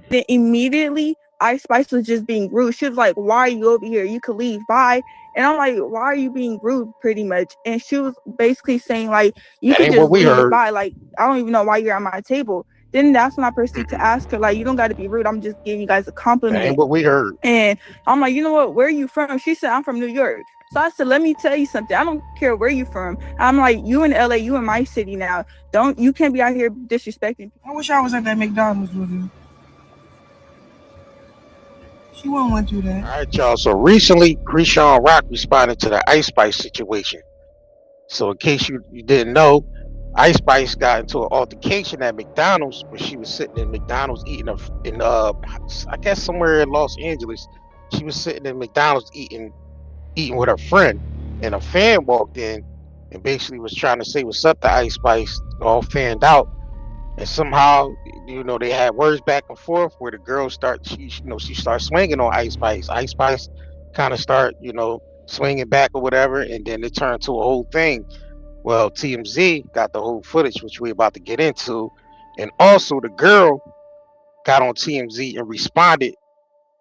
Then immediately, Ice Spice was just being rude. She was like, "Why are you over here? You could leave. Bye." And I'm like, "Why are you being rude?" Pretty much. And she was basically saying like, "You That could ain't what just we leave. heard. Bye. Like, I don't even know why you're at my table." Then that's when I proceed to ask her like, "You don't got to be rude. I'm just giving you guys a That ain't compliment." what we heard. And I'm like, "You know what? Where are you from?" She said, "I'm from New York." So I said, "Let me tell you something. I don't care where you from. I'm like, you in LA, you in my city now. You can't be out here disrespecting." I wish I was at that McDonald's with you. She won't want to do that. All right, y'all. So recently, Chrisean Rock responded to the Ice Spice situation. So in case you didn't know, Ice Spice got into an altercation at McDonald's when she was sitting in McDonald's eating I guess somewhere in Los Angeles. She was sitting in McDonald's eating with her friend, and a fan walked in and basically was trying to say what's up to Ice Spice, all fanned out. And somehow, they had words back and forth where the girl she starts swinging on Ice Spice. Ice Spice kind of start, swinging back or whatever, and then it turned to a whole thing. Well, TMZ got the whole footage, which we're about to get into, and also the girl got on TMZ and responded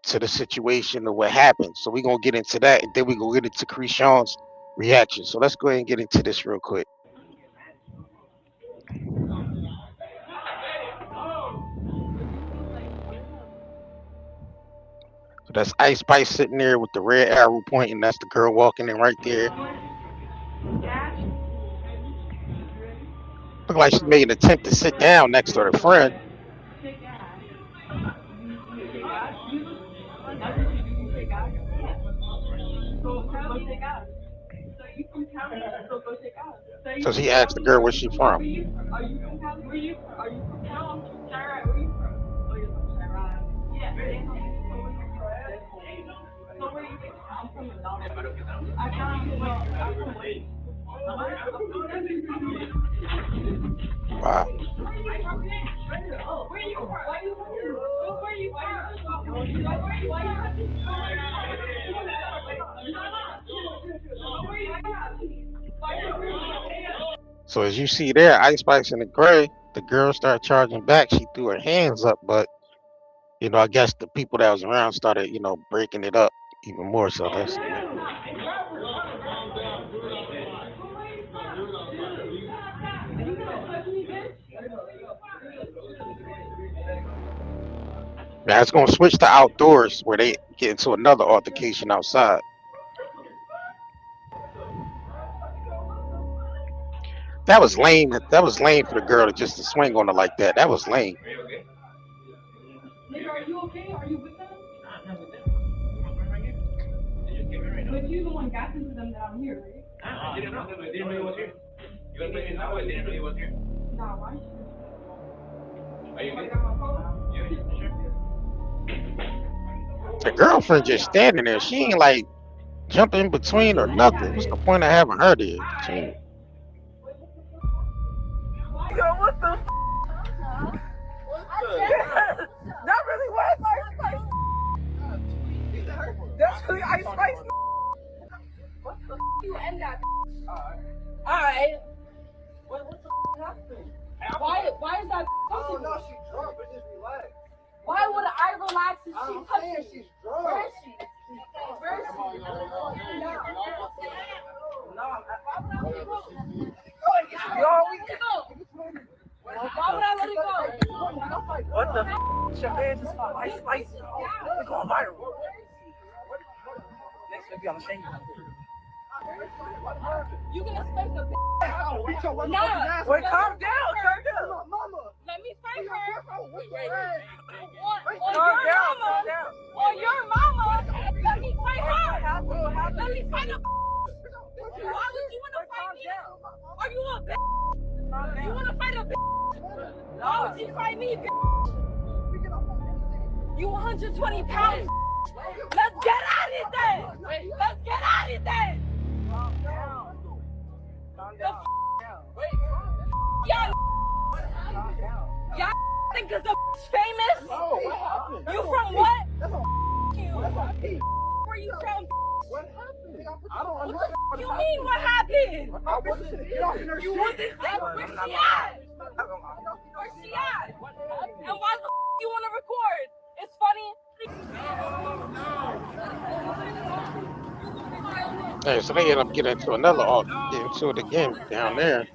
to the situation of what happened. So we're gonna get into that, and then we're gonna get into Chrisean's reaction. So let's go ahead and get into this real quick. So that's Ice Spice sitting there with the red arrow pointing. That's the girl walking in right there. Look like she made an attempt to sit down next to her friend. So she asked the girl where she from. Wow. So as you see there, Ice Spice in the gray, the girl started charging back. She threw her hands up, but I guess the people that was around started, breaking it up even more. So let's see. Now it's gonna switch to outdoors where they get into another altercation outside. That was lame. That was lame for the girl to just to swing on her like that. That was lame. Are you okay? Are you with them? But you the one got into them that I'm here, right? I didn't know. I didn't know he was here. You guys made it now. I didn't know he was here. Nah, why? Are you good? Yeah, sure. The girlfriend just standing there. She ain't like jumping in between or nothing. What's the point of having her there? Yo, what the that really was Ice Spice. That's really Ice Spice. What the you end that? Alright. What the happened? Why is that? Oh no, she's drunk, but just relax. Why would I relax if she touched me? She's drunk. Where is she? Where is she? Yo, Why would I let it go? what the your man just got Ice Spice. We're going viral. Next we'll be on the same. You can expect a Nah, wait, calm down. Let me fight her. Calm down. On your mama. Let me fight her. Let me fight her. Why would you want to fight me? Are you a bitch? You want to fight a bitch? Why would you fight me, bitch? You 120 pounds. Let's get at it then. Let's get at it then. Calm down. Y'all think this a famous? You from what? Where you from? I don't What understand. the you mean what happened? I want to get off in her You want this thing? Where's she at? Where's she at? And why the you want to record? It's funny. Hey, so they end up getting into getting into it again down there.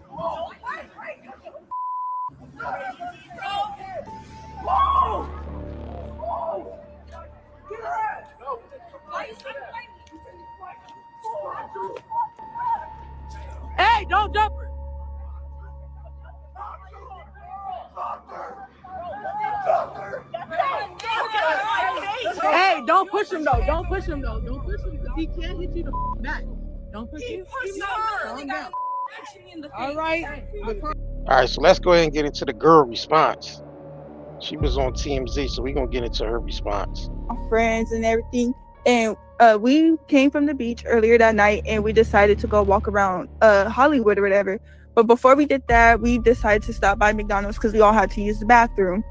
Hey, don't jump her. Hey, don't push him though. Don't push him though. Don't push him because he can't hit you the back. Don't push him. Calm down. All right. All right, so let's go ahead and get into the girl response. She was on TMZ, so we're gonna get into her response. My friends and everything, and we came from the beach earlier that night, and we decided to go walk around Hollywood or whatever. But before we did that, we decided to stop by McDonald's because we all had to use the bathroom.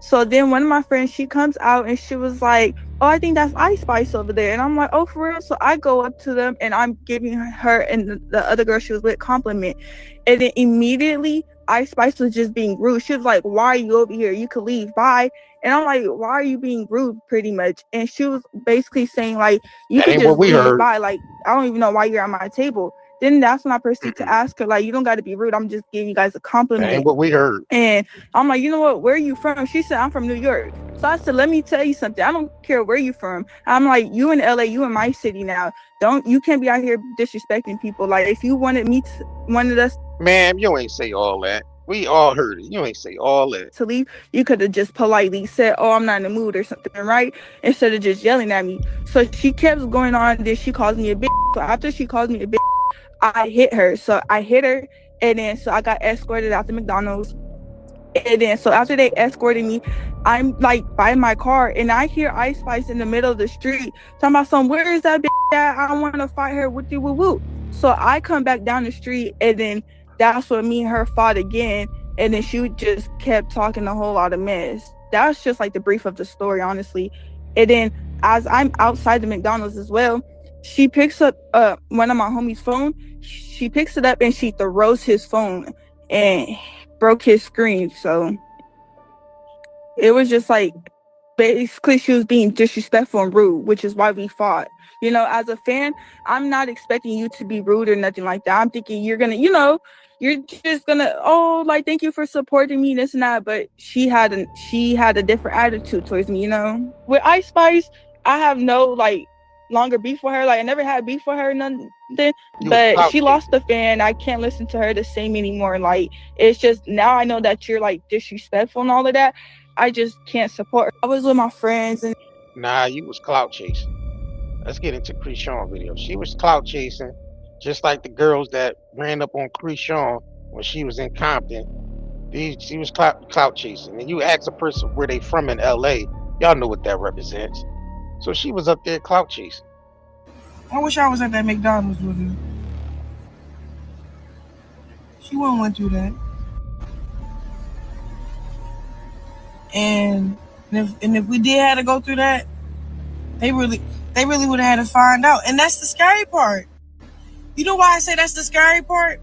So then one of my friends, she comes out and she was like, "Oh, I think that's Ice Spice over there." And I'm like, "Oh, for real?" So I go up to them and I'm giving her and the other girl she was with compliment. And then immediately Ice Spice was just being rude. She was like, "Why are you over here? You could leave. Bye." And I'm like, "Why are you being rude?" Pretty much. And she was basically saying like, "You That could ain't just what we leave. heard. Bye. Like, I don't even know why you're at my table." Then that's when I proceed to ask her, like, "You don't got to be rude. I'm just giving you guys a That compliment." ain't what we heard. And I'm like, "You know what? Where are you from?" She said, "I'm from New York." So I said, "Let me tell you something. I don't care where you're from." I'm like, "You in LA, you in my city now. You can't be out here disrespecting people. Like, if you wanted us Ma'am, you ain't say all that. We all heard it. You ain't say all that. to leave, you could have just politely said, 'Oh, I'm not in the mood,' or something, right?" Instead of just yelling at me. So she kept going on. Then she calls me a bitch. So after she calls me a bitch, I hit her. So I hit her, and then so I got escorted out to McDonald's. And then so after they escorted me, I'm like by my car and I hear Ice Spice in the middle of the street talking about some, "Where is that bitch at? I want to fight her with you, woo woo." So I come back down the street and then that's when me and her fought again. And then she just kept talking a whole lot of mess. That's just like the brief of the story, honestly. And then as I'm outside the McDonald's as well, she picks up one of my homie's phone. She picks it up and she throws his phone and broke his screen. So it was just like basically she was being disrespectful and rude, which is why we fought. You know, as a fan, I'm not expecting you to be rude or nothing like that. I'm thinking you're gonna, you're just gonna, "Oh, like, thank you for supporting me," this and that. But she had a different attitude towards me. With Ice Spice, I have no like longer beef with her. Like, I never had beef with her, nothing. But she lost the fan. I can't listen to her the same anymore. Like, it's just now I know that you're like disrespectful and all of that. I just can't support her. I was with my friends and Nah, you was clout chasing. Let's get into Chrisean video. She was clout chasing, just like the girls that ran up on Chrisean when she was in Compton. She was clout chasing. And you ask a person where they from in LA, y'all know what that represents. So she was up there clout chasing. I wish I was at that McDonald's with her. She wouldn't want to do that. And if we did have to go through that, they really would have had to find out. And that's the scary part. You know why I say that's the scary part?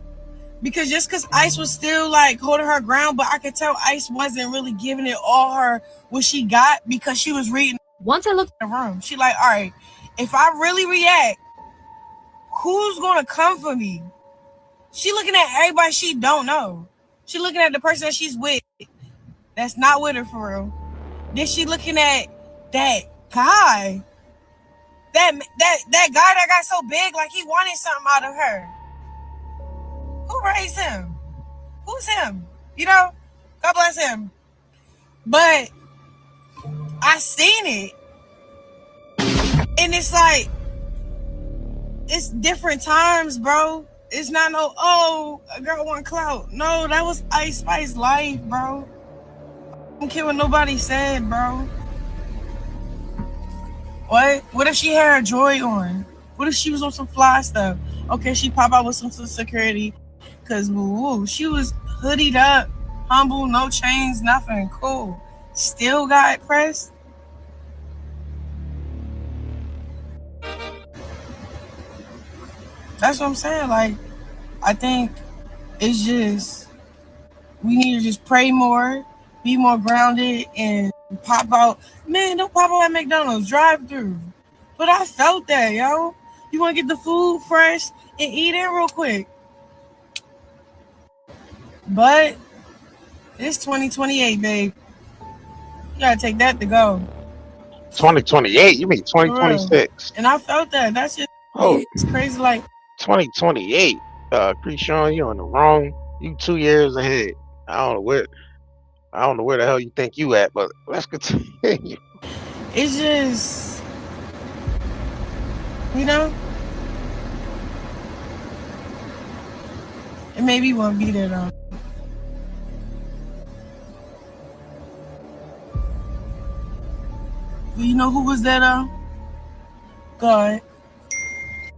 Because just because Ice was still like holding her ground, but I could tell Ice wasn't really giving it all her what she got because she was reading. Once I looked in the room, she like, all right, if I really react, who's gonna come for me? She looking at everybody she don't know. She looking at the person that she's with that's not with her for real. Then she looking at that guy. That guy that got so big, like he wanted something out of her. Who raised him? Who's him? God bless him. But I seen it. And it's like, it's different times, bro. It's not no, "Oh, a girl want clout." No, that was Ice Spice life, bro. I don't care what nobody said, bro. What if she had her joy on? What if she was on some fly stuff? Okay, she pop out with some security. Cause she was hoodied up, humble, no chains, nothing, cool. Still got pressed. That's what I'm saying. Like, I think it's just we need to just pray more, be more grounded, and pop out. Man, don't pop out at McDonald's drive through. But I felt that, yo. You want to get the food fresh and eat it real quick. But it's 2028, babe. You gotta take that to go. 2028? You mean 2026? And I felt that. That's just it's crazy. Like 2028. Chrisean, you on the wrong. You 2 years ahead. I don't know where the hell you think you at, but let's continue. It's just, you know, it maybe won't be there though. But you know who was there though? God.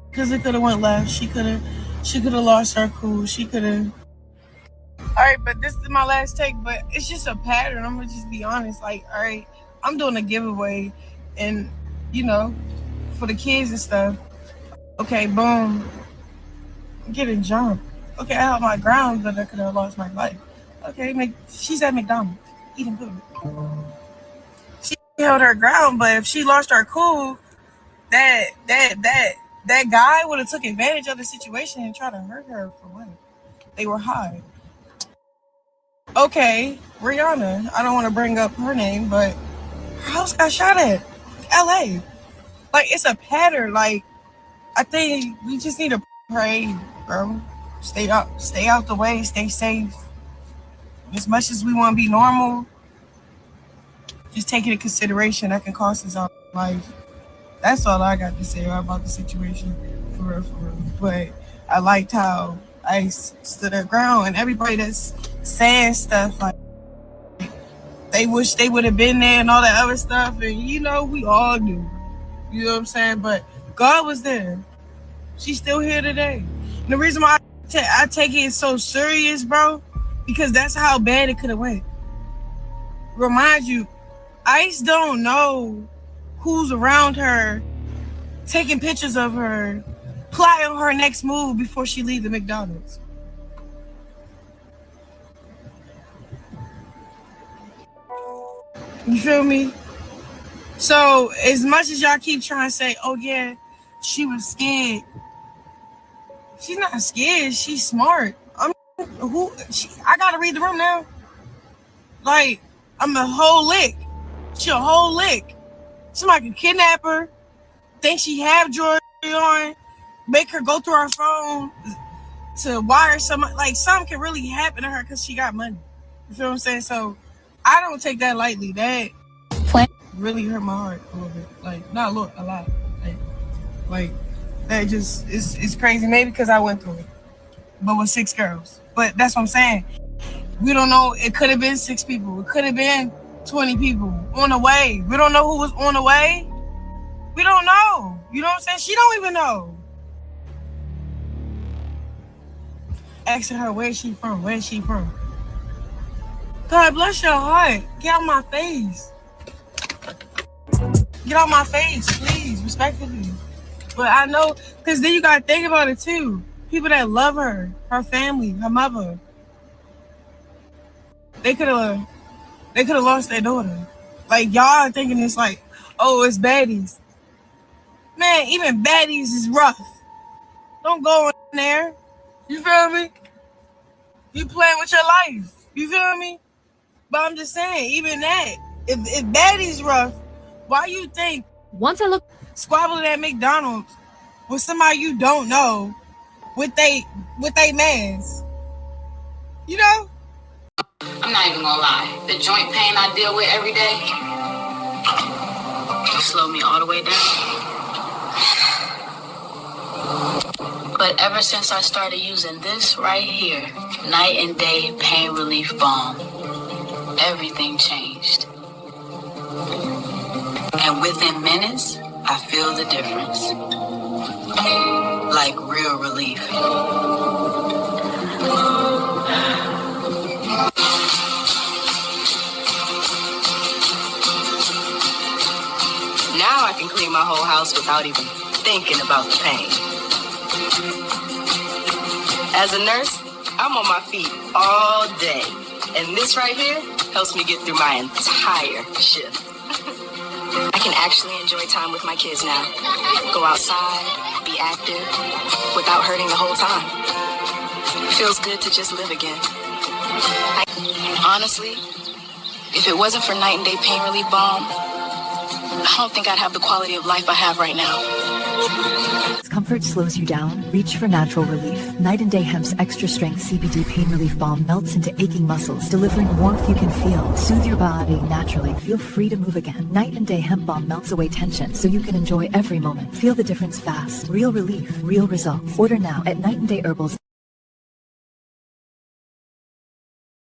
Because it could have went left. She could have lost her cool. She could have. All right, but this is my last take, but it's just a pattern. I'm going to just be honest. Like, all right, I'm doing a giveaway and, you know, for the kids and stuff. Okay, boom. I'm getting jumped. Okay, I held my ground, but I could have lost my life. Okay, she's at McDonald's eating food. She held her ground, but if she lost her cool, that guy would have took advantage of the situation and tried to hurt her for what? They were high. Okay, Rihanna. I don't want to bring up her name, but her house got shot at. LA. Like, it's a pattern. Like, I think we just need to pray, bro. Stay out the way, stay safe. As much as we want to be normal, just take it into consideration that can cost us our life. That's all I got to say about the situation, for real. But I liked how Ice stood her ground, and everybody that's saying stuff like they wish they would have been there and all that other stuff, and you know, we all do. You know what I'm saying? But God was there. She's still here today. And the reason why I take it so serious, bro, because that's how bad it could have went. Remind you, Ice don't know who's around her, taking pictures of her, plotting her next move before she leaves the McDonald's. You feel me? So as much as y'all keep trying to say, oh yeah, she was scared. She's not scared, she's smart. I gotta read the room now. Like, I'm a whole lick. She a whole lick. Somebody can kidnap her, think she have jewelry on, make her go through her phone to wire something. Like, something can really happen to her because she got money. You feel what I'm saying? So I don't take that lightly. That really hurt my heart a little bit. Like, not a lot, a lot. Like that just is crazy. Maybe because I went through it, but with 6 girls. But that's what I'm saying. We don't know. It could have been 6 people. It could have been 20 people on the way. We don't know who was on the way. We don't know. You know what I'm saying? She don't even know. Asking her, where's she from? Where's she from? God bless your heart. Get out my face. Get out my face, please, respectfully. But I know, because then you got to think about it too. People that love her, her family, her mother. They could have lost their daughter. Like, y'all are thinking it's like, oh, it's baddies. Man, even baddies is rough. Don't go in there. You feel me? You playing with your life. You feel me? But I'm just saying, even that, if baddies rough, why you think Once I look squabbling at McDonald's with somebody you don't know with they mans? You know? I'm not even gonna lie. The joint pain I deal with every day slow me all the way down. But ever since I started using this right here, night and day pain relief balm, everything changed. And within minutes, I feel the difference. Like real relief. Now I can clean my whole house without even thinking about the pain. As a nurse, I'm on my feet all day. And this right here helps me get through my entire shift. I can actually enjoy time with my kids now. Go outside, be active, without hurting the whole time. Feels good to just live again. Honestly, if it wasn't for Night and Day Pain Relief Balm, I don't think I'd have the quality of life I have right now. Discomfort slows you down? Reach for natural relief. Night and Day Hemp's extra strength CBD pain relief balm melts into aching muscles, delivering warmth you can feel. Soothe your body naturally. Feel free to move again. Night and Day Hemp balm melts away tension so you can enjoy every moment. Feel the difference fast. Real relief, real results. Order now at Night and Day Herbals.